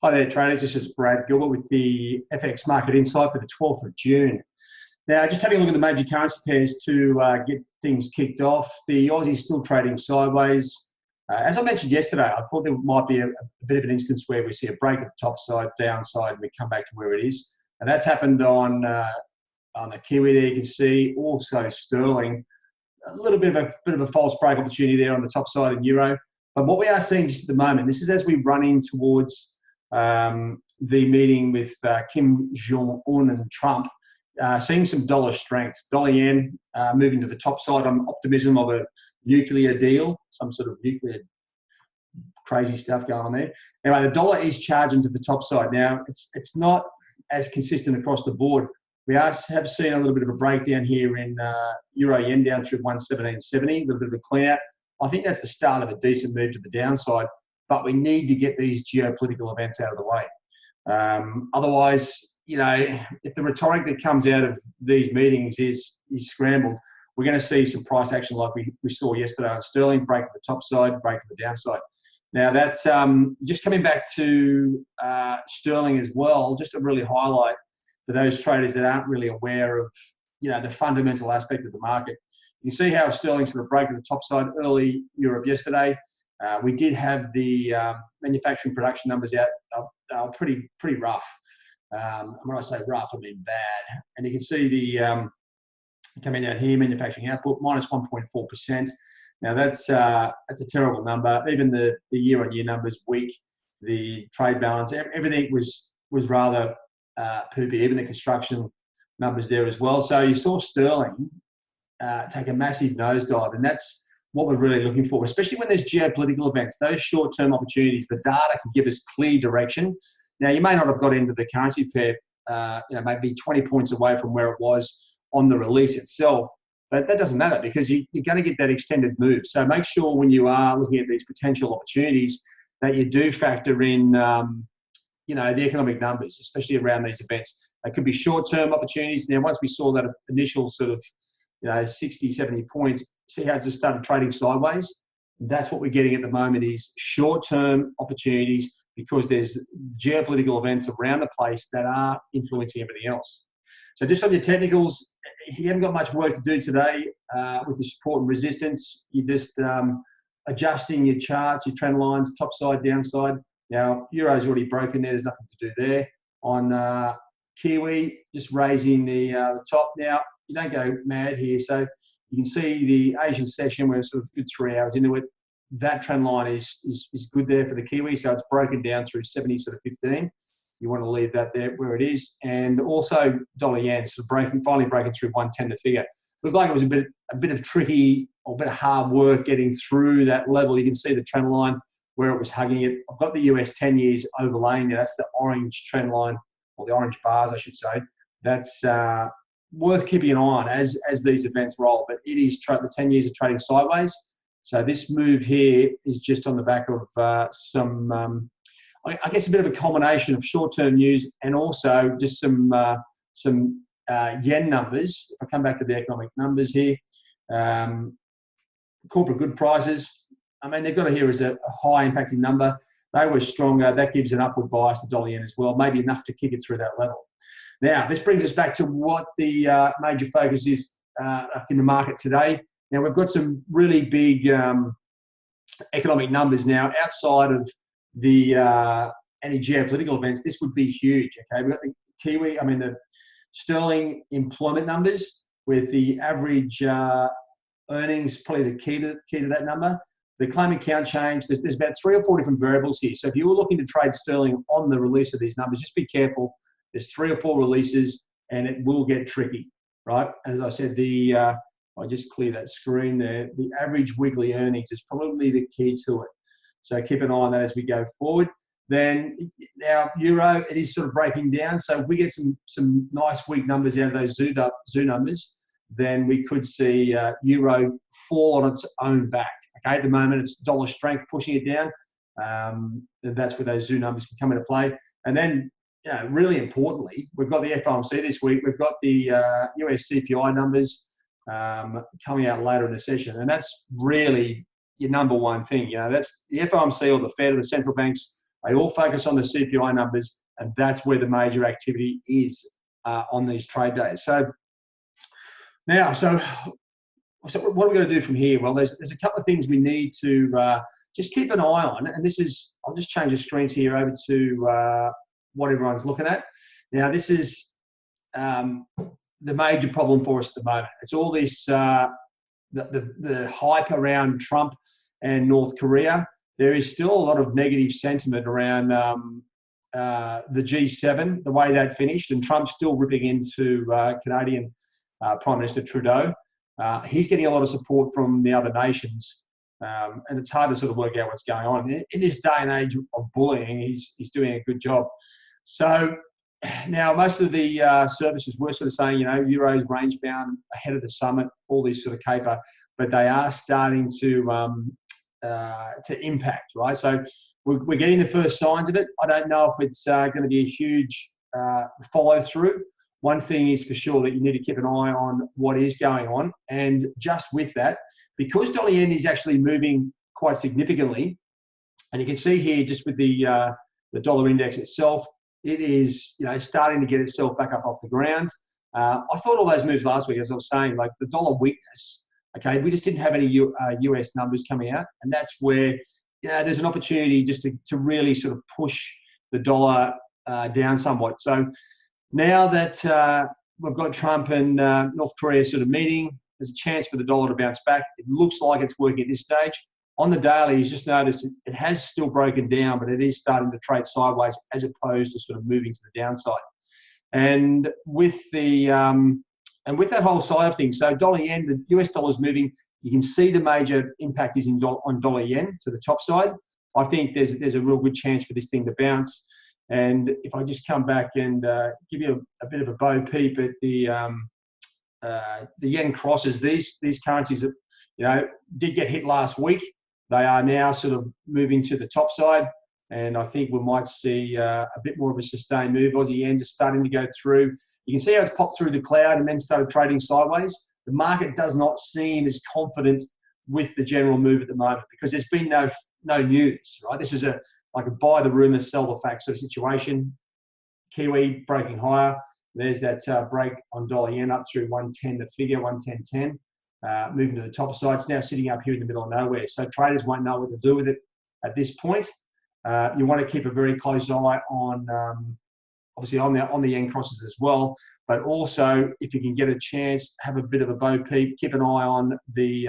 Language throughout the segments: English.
Hi there, traders. This is Brad Gilbert with the FX Market Insight for the 12th of June. Now, just having a look at the major currency pairs to get things kicked off. The Aussie is still trading sideways. As I mentioned yesterday, I thought there might be a bit of an instance where we see a break at the top side, downside, and we come back to where it is. And that's happened on the Kiwi there, you can see. Also sterling, a little bit of a false break opportunity there on the top side in euro. But what we are seeing just at the moment, this is as we run in towards the meeting with Kim Jong-un and Trump, seeing some dollar strength. Dollar yen moving to the top side on optimism of a nuclear deal, some sort of nuclear crazy stuff going on there. Anyway, the dollar is charging to the top side. Now, it's not as consistent across the board. We have seen a little bit of a breakdown here in euro yen down through 117.70, a little bit of a clean out. I think that's the start of a decent move to the downside, but we need to get these geopolitical events out of the way. Otherwise, you know, if the rhetoric that comes out of these meetings is scrambled, we're going to see some price action like we saw yesterday on sterling, break to the top side, break to the downside. Now, that's just coming back to sterling as well, just to really highlight for those traders that aren't really aware of, you know, the fundamental aspect of the market. You can see how sterling sort of broke to the top side early Europe yesterday. We did have the manufacturing production numbers out. They were pretty rough. And when I say rough, I mean bad. And you can see the coming out here, manufacturing output minus 1.4%. Now that's a terrible number. Even the year-on-year numbers weak. The trade balance, everything was rather poopy. Even the construction numbers there as well. So you saw sterling take a massive nosedive, and that's what we're really looking for, especially when there's geopolitical events. Those short-term opportunities, the data can give us clear direction. Now, you may not have got into the currency pair, maybe 20 points away from where it was on the release itself, but that doesn't matter because you're going to get that extended move. So make sure when you are looking at these potential opportunities that you do factor in, the economic numbers, especially around these events. They could be short-term opportunities. Now, once we saw that initial sort of 60, 70 points, see how it just started trading sideways. That's what we're getting at the moment is short-term opportunities because there's geopolitical events around the place that are influencing everything else. So just on your technicals, you haven't got much work to do today with your support and resistance. You're just adjusting your charts, your trend lines, top side, downside. Now, Euro's already broken there. There's nothing to do there. On Kiwi, just raising the top. Now, you don't go mad here. So you can see the Asian session, we're sort of good 3 hours into it. That trend line is good there for the Kiwi. So it's broken down through 70, sort of 15. You want to leave that there where it is. And also dollar yen, sort of finally breaking through 110 the figure. Looked like it was a bit of tricky or a bit of hard work getting through that level. You can see the trend line where it was hugging it. I've got the US 10 years overlaying there. That's the orange trend line, or the orange bars, I should say. That's worth keeping an eye on as these events roll. But it is the 10 years of trading sideways. So this move here is just on the back of I guess a bit of a combination of short-term news and also just some yen numbers. If I come back to the economic numbers here, corporate good prices. I mean, they've got it here as a high impacting number. They were stronger. That gives an upward bias to dollar yen as well, maybe enough to kick it through that level. Now, this brings us back to what the major focus is in the market today. Now, we've got some really big economic numbers now outside of the any geopolitical events. This would be huge. Okay, we've got the sterling employment numbers with the average earnings, probably the key to that number. The claimant count change. There's about 3 or 4 different variables here. So if you were looking to trade sterling on the release of these numbers, just be careful. There's 3 or 4 releases, and it will get tricky, right? As I said, I'll just clear that screen there. The average weekly earnings is probably the key to it. So keep an eye on that as we go forward. Then now euro, it is sort of breaking down. So if we get some nice weak numbers out of those zoo numbers, then we could see euro fall on its own back. Okay, at the moment it's dollar strength pushing it down. That's where those zoo numbers can come into play. And then, really importantly, we've got the FOMC this week. We've got the US CPI numbers coming out later in the session, and that's really your number one thing. That's the FOMC or the Fed or the central banks They all focus on the CPI numbers, and that's where the major activity is on these trade days. So now, so what are we going to do from here? Well, there's a couple of things we need to just keep an eye on, and this is, I'll just change the screens here over to what everyone's looking at. Now, this is the major problem for us at the moment. It's all this, the hype around Trump and North Korea. There is still a lot of negative sentiment around the G7, the way that finished, and Trump's still ripping into Canadian Prime Minister Trudeau. He's getting a lot of support from the other nations, and it's hard to sort of work out what's going on. In this day and age of bullying, he's doing a good job. So now most of the services were sort of saying, you know, Euro's range bound ahead of the summit, all this sort of caper, but they are starting to impact, right? So we're getting the first signs of it. I don't know if it's going to be a huge follow through. One thing is for sure that you need to keep an eye on what is going on. And just with that, because dollar yen is actually moving quite significantly, and you can see here just with the dollar index itself, it is, you know, starting to get itself back up off the ground. I thought all those moves last week, as I was saying, like the dollar weakness, okay, we just didn't have any US numbers coming out, and that's where, you know, there's an opportunity just to really sort of push the dollar down somewhat. So now that we've got Trump and North Korea sort of meeting, there's a chance for the dollar to bounce back. It looks like it's working at this stage. On the daily, you just notice it has still broken down, but it is starting to trade sideways as opposed to sort of moving to the downside. And with the and with that whole side of things, so dollar yen, the US dollar is moving. You can see the major impact is on dollar yen to the top side. I think there's a real good chance for this thing to bounce. And if I just come back and give you a bit of a bo peep at the yen crosses, these currencies that, you know, did get hit last week. They are now sort of moving to the top side, and I think we might see a bit more of a sustained move. Aussie yen just starting to go through. You can see how it's popped through the cloud and then started trading sideways. The market does not seem as confident with the general move at the moment because there's been no news, right? This is like a buy the rumour, sell the facts sort of situation. Kiwi breaking higher. There's that break on dollar yen up through 110, the figure 110.10. Moving to the top side. It's now sitting up here in the middle of nowhere. So traders won't know what to do with it at this point. You want to keep a very close eye on, obviously on the yen crosses as well. But also, if you can get a chance, have a bit of a bo peep. Keep an eye on the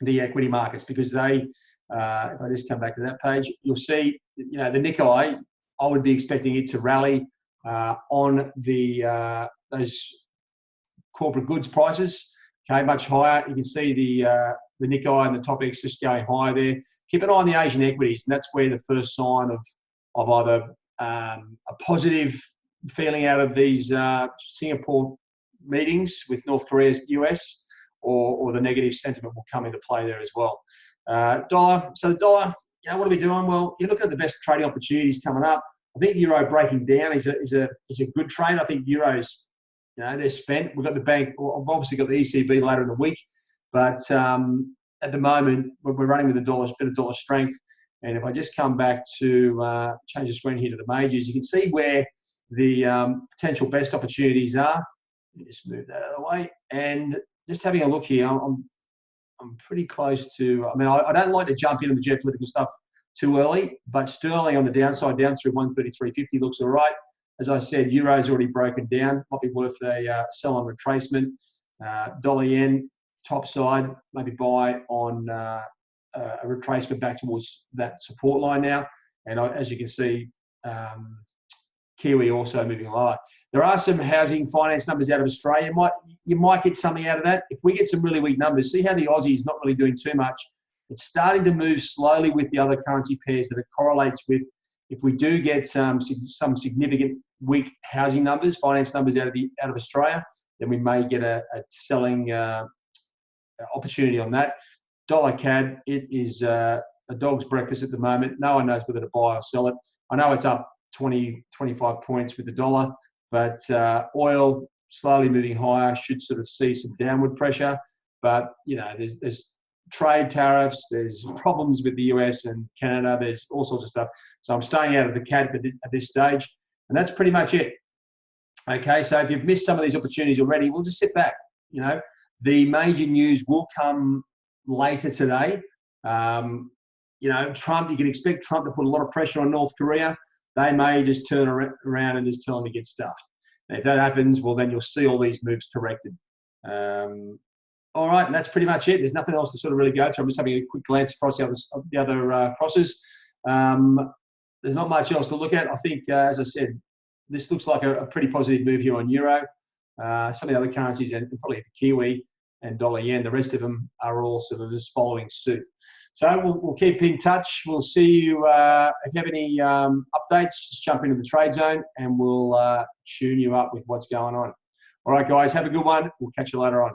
equity markets because they. If I just come back to that page, you'll see, you know, the Nikkei. I would be expecting it to rally on the those corporate goods prices. Okay, much higher. You can see the Nikkei and the TOPIX just going higher there. Keep an eye on the Asian equities, and that's where the first sign of either a positive feeling out of these Singapore meetings with North Korea, US, or the negative sentiment will come into play there as well. Dollar. So the dollar, you know, what are we doing? Well, you're looking at the best trading opportunities coming up. I think euro breaking down is a good trade. I think euros, you know, they're spent. We've got the bank. I've obviously got the ECB later in the week, but at the moment we're running with a bit of dollar strength. And if I just come back to change the screen here to the majors, you can see where the potential best opportunities are. Let me just move that out of the way. And just having a look here, I'm pretty close to. I mean, I don't like to jump into the geopolitical stuff too early, but sterling on the downside, down through 133.50 looks all right. As I said, euro's already broken down. Might be worth a sell on retracement. Dollar yen, top side, maybe buy on a retracement back towards that support line now. And as you can see, Kiwi also moving lower. There are some housing finance numbers out of Australia. You might get something out of that. If we get some really weak numbers, see how the Aussie's not really doing too much. It's starting to move slowly with the other currency pairs that it correlates with. If we do get some significant weak housing numbers, finance numbers out of Australia, then we may get a selling opportunity on that. Dollar CAD, it is a dog's breakfast at the moment. No one knows whether to buy or sell it. I know it's up 20, 25 points with the dollar, but oil slowly moving higher should sort of see some downward pressure. But, you know, there's trade tariffs, there's problems with the US and Canada, there's all sorts of stuff. So I'm staying out of the CAD at this stage, and that's pretty much it. Okay, so if you've missed some of these opportunities already, we'll just sit back. You know, the major news will come later today. You know, Trump, you can expect Trump to put a lot of pressure on North Korea. They may just turn around and just tell them to get stuffed. And if that happens, well, then you'll see all these moves corrected. All right, and that's pretty much it. There's nothing else to sort of really go through. I'm just having a quick glance across the other crosses. There's not much else to look at. I think, as I said, this looks like a pretty positive move here on Euro. Some of the other currencies, and probably the Kiwi and dollar yen, the rest of them are all sort of just following suit. So we'll keep in touch. We'll see you. If you have any updates, just jump into the trade zone and we'll tune you up with what's going on. All right, guys, have a good one. We'll catch you later on.